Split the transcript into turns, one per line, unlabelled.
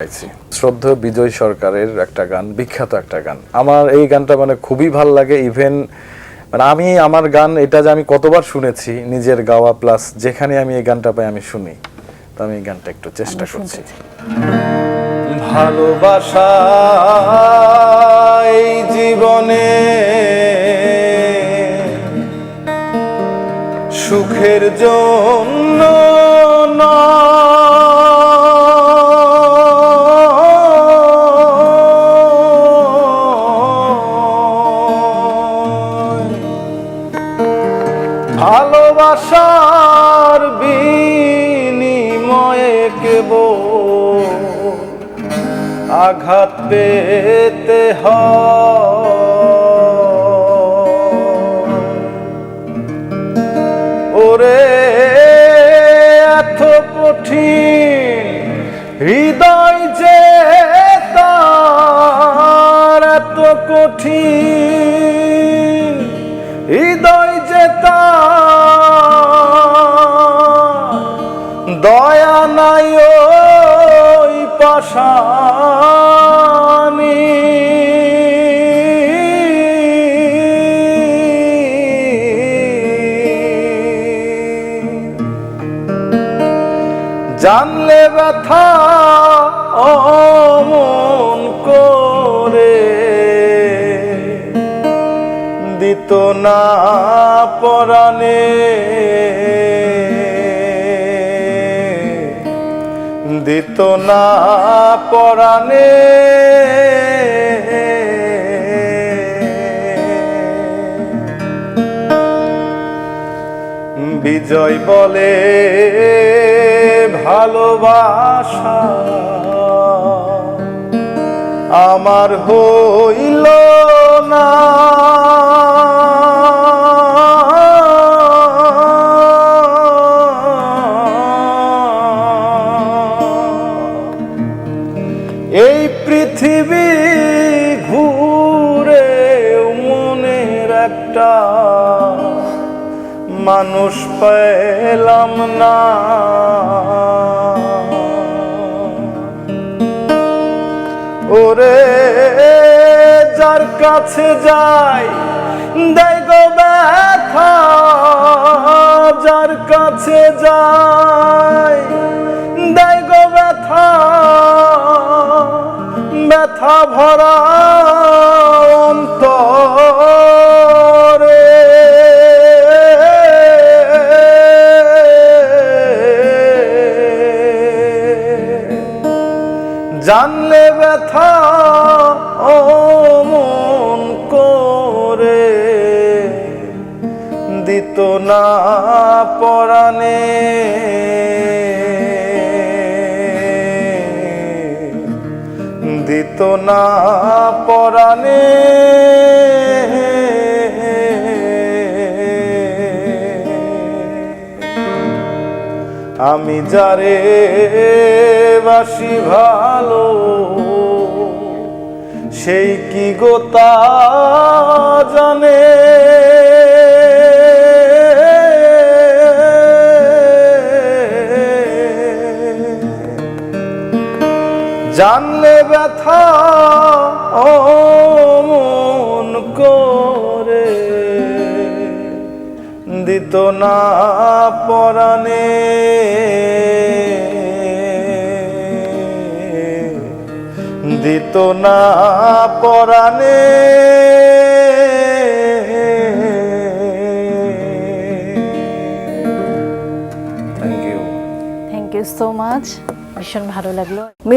গাইছি শ্রদ্ধেয় বিজয় সরকারের একটা গান, বিখ্যাত একটা গান। আমার এই গানটা মানে খুবই ভাল লাগে। ইভেন মানে আমি আমার গান এটা যে আমি কতবার শুনেছি নিজের গাওয়া, প্লাস যেখানে আমি এই গানটা পাই আমি শুনি। তো আমি এই গানটা একটু চেষ্টা করছি। ভালোবাসা এই জীবনে সুখের জন্য ভালোবাসার বিনিময়ে কেবল আঘাত পেতে হয়। ওরে এত কঠিন হৃদয় যে তার, এত কঠিন হৃদয় যে তার, দয়া নাই ওই পাশানি। জানলে ব্যথা অমন করে দিত না পরাণে, দিত না পরাণে। বিজয় বলে ভালোবাসা আমার হইল না, এই পৃথিবী ঘুরে মনের একটা মানুষ পেলাম না। ওরে যার কাছে যাই দেয় গো ব্যথা, যার কাছে যাই দেয় গো ব্যথা, ব্যথা ভরা অন্তরে। জানলে ব্যথা অমন করে দিত না পরাণে, দিত না পরাণে। আমি যারে বাসি ভালো সেই কি গো তা জানে, জানলে ব্যথা অমন করে দিত না পরাণে, দিত না পরাণে।
থ্যাংক ইউ সো মাচ, ভীষণ ভালো লাগলো।